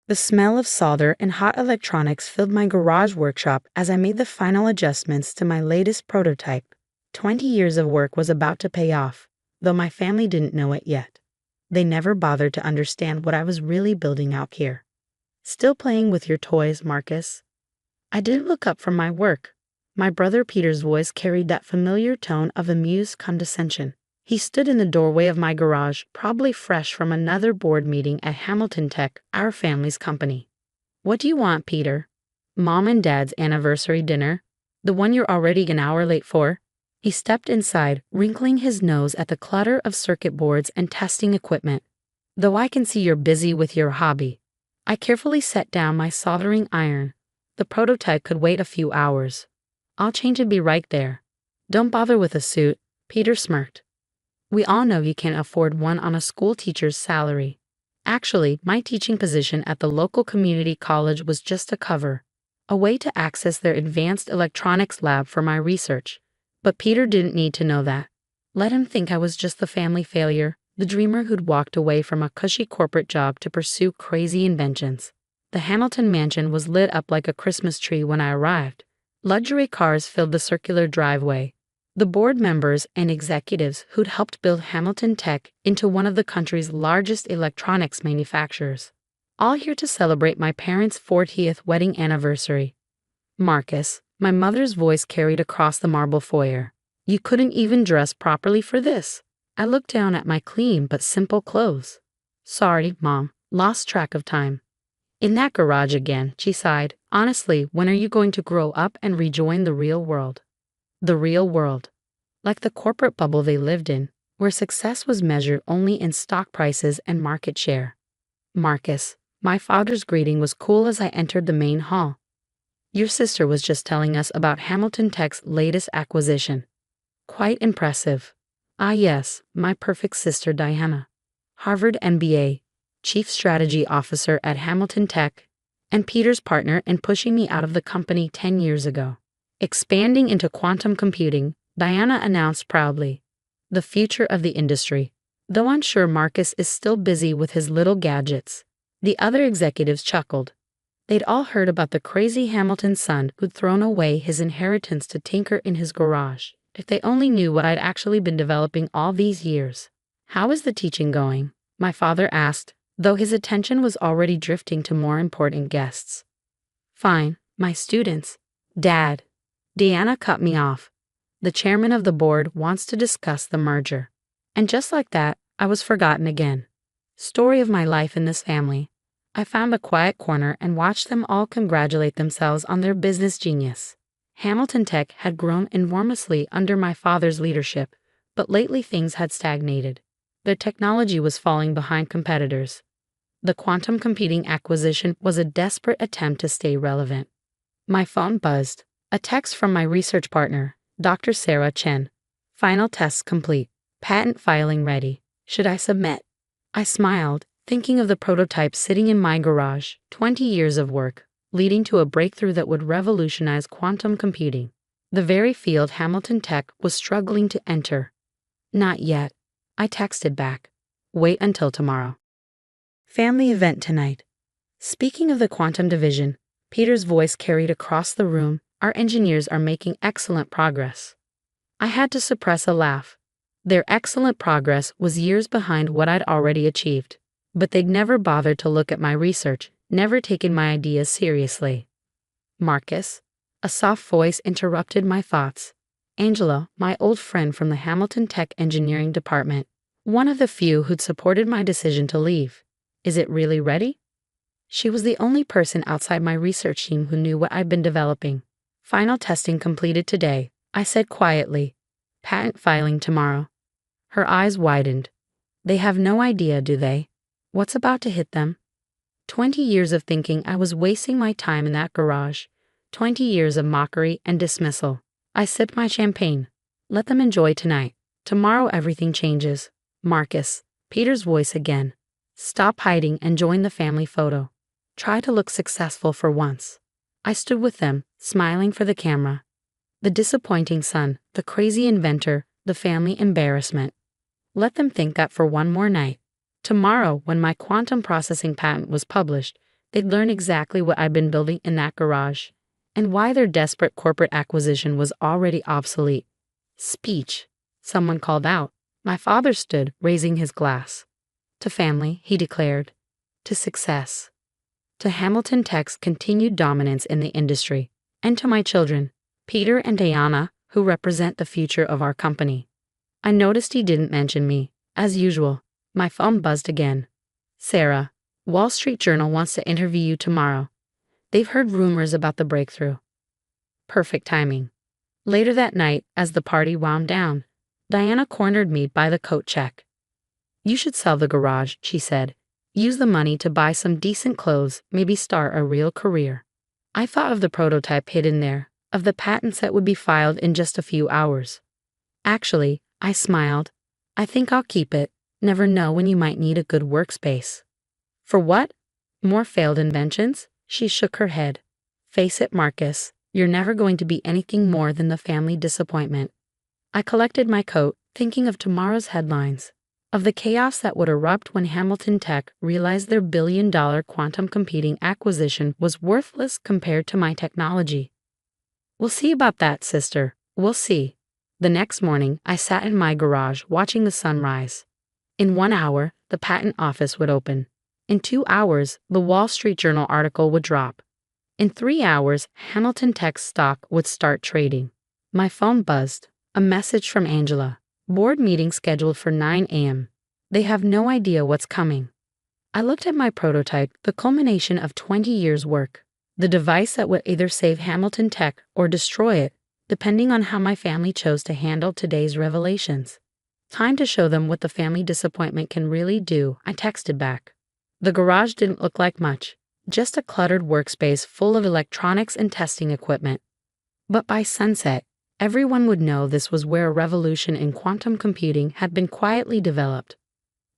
The smell of solder and hot electronics filled my garage workshop as I made the final adjustments to my latest prototype. 20 years of work was about to pay off, though my family didn't know it yet. They never bothered to understand what I was really building out here. Still playing with your toys, Marcus? I didn't look up from my work. My brother Peter's voice carried that familiar tone of amused condescension. He stood in the doorway of my garage, probably fresh from another board meeting at Hamilton Tech, our family's company. What do you want, Peter? Mom and Dad's anniversary dinner? The one you're already an hour late for? He stepped inside, wrinkling his nose at the clutter of circuit boards and testing equipment. Though I can see you're busy with your hobby. I carefully set down my soldering iron. The prototype could wait a few hours. I'll change and be right there. Don't bother with a suit, Peter smirked. We all know you can't afford one on a school teacher's salary. Actually, my teaching position at the local community college was just a cover, a way to access their advanced electronics lab for my research. But Peter didn't need to know that. Let him think I was just the family failure, the dreamer who'd walked away from a cushy corporate job to pursue crazy inventions. The Hamilton mansion was lit up like a Christmas tree when I arrived. Luxury cars filled the circular driveway. The board members and executives who'd helped build Hamilton Tech into one of the country's largest electronics manufacturers. All here to celebrate my parents' 40th wedding anniversary. Marcus, my mother's voice carried across the marble foyer. You couldn't even dress properly for this. I looked down at my clean but simple clothes. Sorry, Mom, lost track of time. In that garage again, she sighed. Honestly, when are you going to grow up and rejoin the real world? The real world. Like the corporate bubble they lived in, where success was measured only in stock prices and market share. Marcus, my father's greeting was cool as I entered the main hall. Your sister was just telling us about Hamilton Tech's latest acquisition. Quite impressive. Ah yes, my perfect sister Diana. Harvard MBA, Chief Strategy Officer at Hamilton Tech, and Peter's partner in pushing me out of the company 10 years ago. Expanding into quantum computing, Diana announced proudly. The future of the industry. Though I'm sure Marcus is still busy with his little gadgets. The other executives chuckled. They'd all heard about the crazy Hamilton son who'd thrown away his inheritance to tinker in his garage. If they only knew what I'd actually been developing all these years. How is the teaching going? My father asked, though his attention was already drifting to more important guests. Fine, my students. Dad. Diana cut me off. The chairman of the board wants to discuss the merger. And just like that, I was forgotten again. Story of my life in this family. I found a quiet corner and watched them all congratulate themselves on their business genius. Hamilton Tech had grown enormously under my father's leadership, but lately things had stagnated. Their technology was falling behind competitors. The quantum computing acquisition was a desperate attempt to stay relevant. My phone buzzed. A text from my research partner, Dr. Sarah Chen. Final tests complete. Patent filing ready. Should I submit? I smiled, thinking of the prototype sitting in my garage, 20 years of work, leading to a breakthrough that would revolutionize quantum computing. The very field Hamilton Tech was struggling to enter. Not yet. I texted back. Wait until tomorrow. Family event tonight. Speaking of the quantum division, Peter's voice carried across the room. Our engineers are making excellent progress. I had to suppress a laugh. Their excellent progress was years behind what I'd already achieved. But they'd never bothered to look at my research, never taken my ideas seriously. Marcus, a soft voice interrupted my thoughts. Angela, my old friend from the Hamilton Tech engineering department, one of the few who'd supported my decision to leave. Is it really ready? She was the only person outside my research team who knew what I'd been developing. Final testing completed today, I said quietly. Patent filing tomorrow. Her eyes widened. They have no idea, do they? What's about to hit them? 20 years of thinking I was wasting my time in that garage. 20 years of mockery and dismissal. I sipped my champagne. Let them enjoy tonight. Tomorrow everything changes. Marcus, Peter's voice again. Stop hiding and join the family photo. Try to look successful for once. I stood with them, smiling for the camera. The disappointing son, the crazy inventor, the family embarrassment. Let them think that for one more night. Tomorrow, when my quantum processing patent was published, They'd learn exactly what I'd been building in that garage, and why their desperate corporate acquisition was already obsolete. Speech, someone called out. My father stood, raising his glass. To family, he declared. To success. To Hamilton Tech's continued dominance in the industry. And to my children, Peter and Diana, who represent the future of our company. I noticed he didn't mention me. As usual, my phone buzzed again. Sarah, Wall Street Journal wants to interview you tomorrow. They've heard rumors about the breakthrough. Perfect timing. Later that night, as the party wound down, Diana cornered me by the coat check. You should sell the garage, she said. Use the money to buy some decent clothes, maybe start a real career. I thought of the prototype hidden there, of the patents that would be filed in just a few hours. Actually, I smiled. I think I'll keep it. Never know when you might need a good workspace. For what? More failed inventions? She shook her head. Face it, Marcus, you're never going to be anything more than the family disappointment. I collected my coat, thinking of tomorrow's headlines, of the chaos that would erupt when Hamilton Tech realized their billion-dollar quantum computing acquisition was worthless compared to my technology. We'll see about that, sister. We'll see. The next morning, I sat in my garage watching the sun rise. In 1 hour, the patent office would open. In 2 hours, the Wall Street Journal article would drop. In 3 hours, Hamilton Tech's stock would start trading. My phone buzzed. A message from Angela. Board meeting scheduled for 9 a.m. They have no idea what's coming. I looked at my prototype, the culmination of 20 years' work. The device that would either save Hamilton Tech or destroy it, depending on how my family chose to handle today's revelations. Time to show them what the family disappointment can really do, I texted back. The garage didn't look like much, just a cluttered workspace full of electronics and testing equipment. But by sunset, everyone would know this was where a revolution in quantum computing had been quietly developed.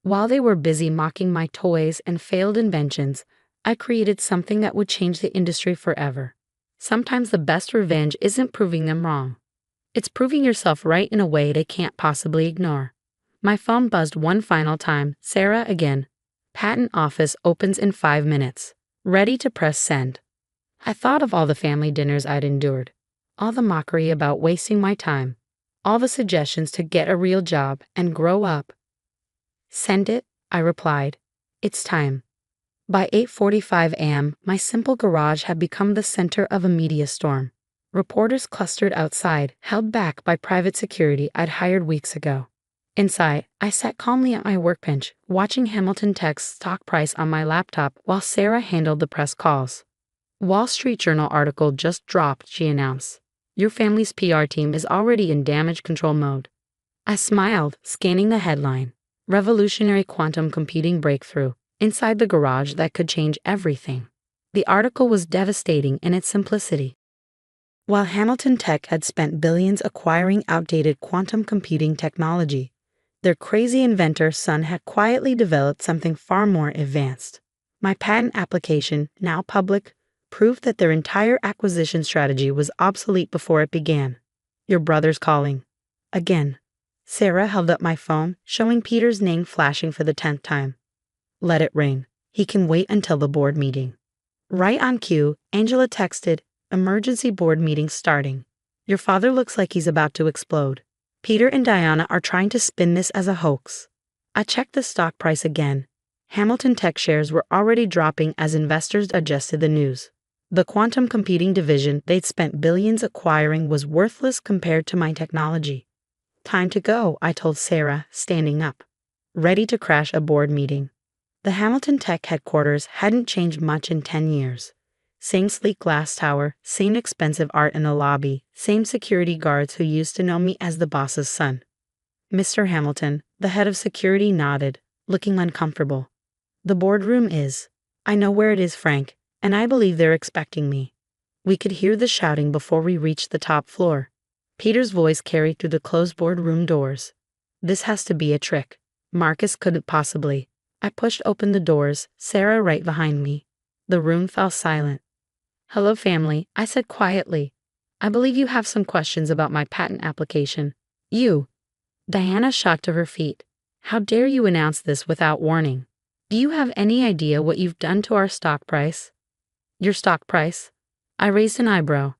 While they were busy mocking my toys and failed inventions, I created something that would change the industry forever. Sometimes the best revenge isn't proving them wrong. It's proving yourself right in a way they can't possibly ignore. My phone buzzed one final time. Sarah again. Patent office opens in 5 minutes. Ready to press send. I thought of all the family dinners I'd endured. All the mockery about wasting my time, all the suggestions to get a real job and grow up. Send it, I replied. It's time. By 8:45 a.m., my simple garage had become the center of a media storm. Reporters clustered outside, held back by private security I'd hired weeks ago. Inside, I sat calmly at my workbench, watching Hamilton Tech's stock price on my laptop while Sarah handled the press calls. Wall Street Journal article just dropped, she announced. Your family's PR team is already in damage control mode. I smiled, scanning the headline. Revolutionary quantum computing breakthrough, inside the garage that could change everything. The article was devastating in its simplicity. While Hamilton Tech had spent billions acquiring outdated quantum computing technology, their crazy inventor son had quietly developed something far more advanced. My patent application, now public, proved that their entire acquisition strategy was obsolete before it began. Your brother's calling. Again. Sarah held up my phone, showing Peter's name flashing for the 10th time. Let it ring. He can wait until the board meeting. Right on cue, Angela texted, emergency board meeting starting. Your father looks like he's about to explode. Peter and Diana are trying to spin this as a hoax. I checked the stock price again. Hamilton Tech shares were already dropping as investors adjusted the news. The quantum computing division they'd spent billions acquiring was worthless compared to my technology. Time to go, I told Sarah, standing up. Ready to crash a board meeting. The Hamilton Tech headquarters hadn't changed much in 10 years. Same sleek glass tower, same expensive art in the lobby, same security guards who used to know me as the boss's son. Mr. Hamilton, the head of security, nodded, looking uncomfortable. The boardroom is. I know where it is, Frank, and I believe they're expecting me. We could hear the shouting before we reached the top floor. Peter's voice carried through the closed boardroom doors. This has to be a trick. Marcus couldn't possibly. I pushed open the doors, Sarah right behind me. The room fell silent. Hello, family, I said quietly. I believe you have some questions about my patent application. You. Diana shot to her feet. How dare you announce this without warning? Do you have any idea what you've done to our stock price? Your stock price? I raised an eyebrow.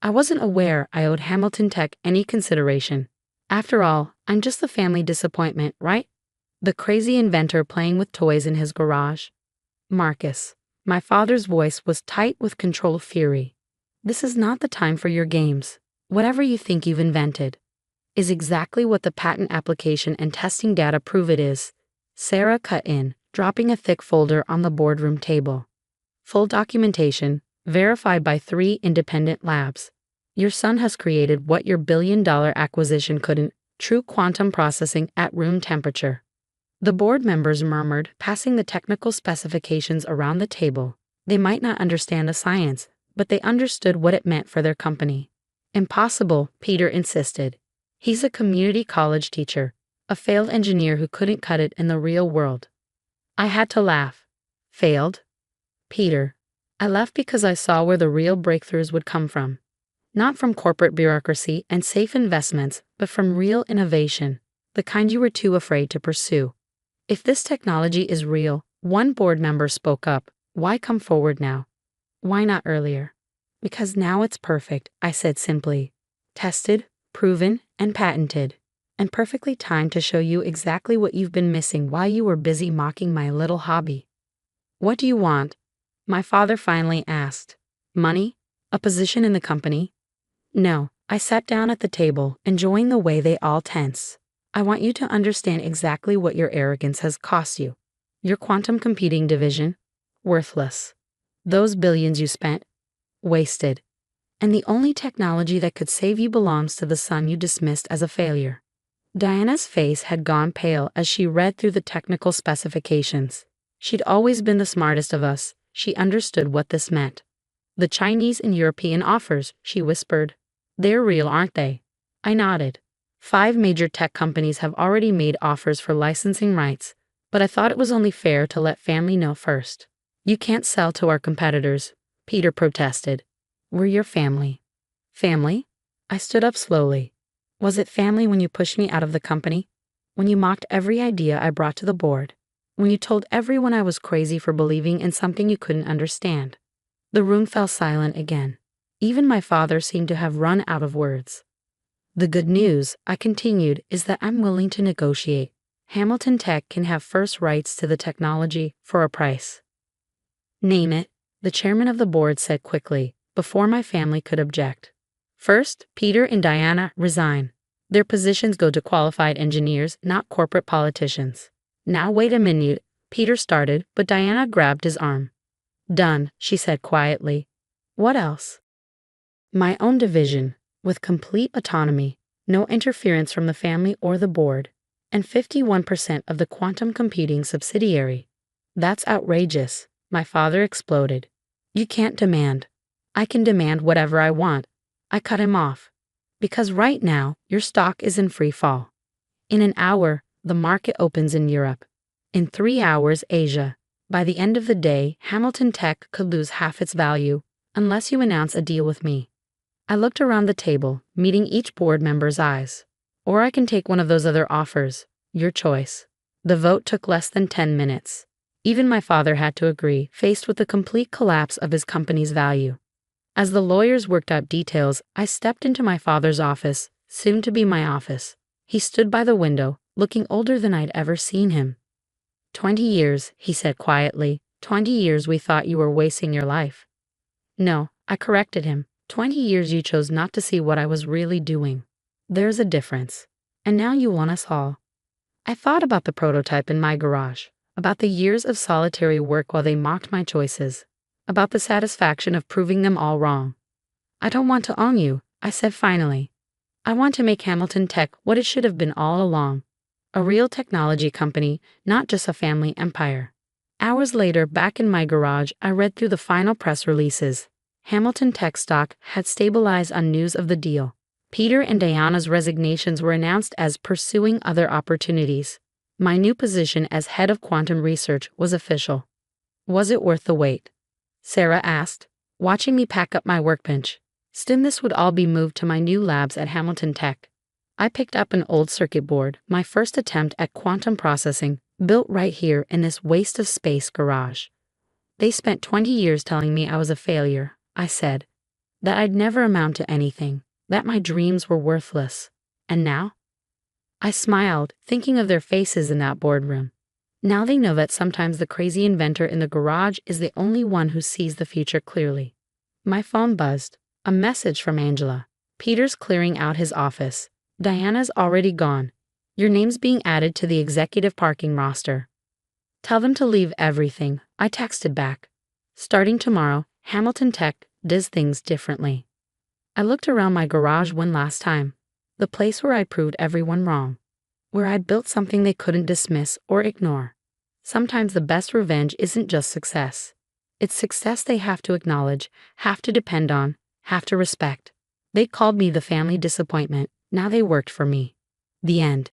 I wasn't aware I owed Hamilton Tech any consideration. After all, I'm just the family disappointment, right? The crazy inventor playing with toys in his garage. Marcus. My father's voice was tight with controlled fury. This is not the time for your games. Whatever you think you've invented is exactly what the patent application and testing data prove it is. Sarah cut in, dropping a thick folder on the boardroom table. Full documentation, verified by 3 independent labs. Your son has created what your billion-dollar acquisition couldn't, true quantum processing at room temperature. The board members murmured, passing the technical specifications around the table. They might not understand the science, but they understood what it meant for their company. Impossible, Peter insisted. He's a community college teacher, a failed engineer who couldn't cut it in the real world. I had to laugh. Failed? Peter. I left because I saw where the real breakthroughs would come from. Not from corporate bureaucracy and safe investments, but from real innovation, the kind you were too afraid to pursue. If this technology is real, one board member spoke up, why come forward now? Why not earlier? Because now it's perfect, I said simply. Tested, proven, and patented. And perfectly timed to show you exactly what you've been missing while you were busy mocking my little hobby. What do you want? My father finally asked. Money? A position in the company? No, I sat down at the table, enjoying the way they all tense. I want you to understand exactly what your arrogance has cost you. Your quantum computing division? Worthless. Those billions you spent? Wasted. And the only technology that could save you belongs to the son you dismissed as a failure. Diana's face had gone pale as she read through the technical specifications. She'd always been the smartest of us. She understood what this meant. The Chinese and European offers, she whispered. They're real, aren't they? I nodded. 5 major tech companies have already made offers for licensing rights, but I thought it was only fair to let family know first. You can't sell to our competitors, Peter protested. We're your family. Family? I stood up slowly. Was it family when you pushed me out of the company? When you mocked every idea I brought to the board? When you told everyone I was crazy for believing in something you couldn't understand? The room fell silent again. Even my father seemed to have run out of words. The good news, I continued, is that I'm willing to negotiate. Hamilton Tech can have first rights to the technology for a price. Name it, the chairman of the board said quickly, before my family could object. First, Peter and Diana resign. Their positions go to qualified engineers, not corporate politicians. Now wait a minute, Peter started, but Diana grabbed his arm. Done, she said quietly. What else? My own division, with complete autonomy, no interference from the family or the board, and 51% of the quantum computing subsidiary. That's outrageous, my father exploded. You can't demand. I can demand whatever I want. I cut him off. Because right now, your stock is in free fall. In an hour, the market opens in Europe. In 3 hours, Asia. By the end of the day, Hamilton Tech could lose half its value, unless you announce a deal with me. I looked around the table, meeting each board member's eyes. Or I can take one of those other offers. Your choice. The vote took less than 10 minutes. Even my father had to agree, faced with the complete collapse of his company's value. As the lawyers worked out details, I stepped into my father's office, soon to be my office. He stood by the window, looking older than I'd ever seen him. 20 years, he said quietly. 20 years we thought you were wasting your life. No, I corrected him. 20 years you chose not to see what I was really doing. There's a difference. And now you want us all. I thought about the prototype in my garage, about the years of solitary work while they mocked my choices, about the satisfaction of proving them all wrong. I don't want to own you, I said finally. I want to make Hamilton Tech what it should have been all along. A real technology company, not just a family empire. Hours later, back in my garage, I read through the final press releases. Hamilton Tech stock had stabilized on news of the deal. Peter and Diana's resignations were announced as pursuing other opportunities. My new position as head of quantum research was official. Was it worth the wait? Sarah asked, watching me pack up my workbench. Soon this would all be moved to my new labs at Hamilton Tech. I picked up an old circuit board, my first attempt at quantum processing, built right here in this waste of space garage. They spent 20 years telling me I was a failure, I said, that I'd never amount to anything, that my dreams were worthless. And now? I smiled, thinking of their faces in that boardroom. Now they know that sometimes the crazy inventor in the garage is the only one who sees the future clearly. My phone buzzed. A message from Angela. Peter's clearing out his office. Diana's already gone. Your name's being added to the executive parking roster. Tell them to leave everything, I texted back. Starting tomorrow, Hamilton Tech does things differently. I looked around my garage one last time. The place where I proved everyone wrong. Where I built something they couldn't dismiss or ignore. Sometimes the best revenge isn't just success. It's success they have to acknowledge, have to depend on, have to respect. They called me the family disappointment. Now they worked for me. The end.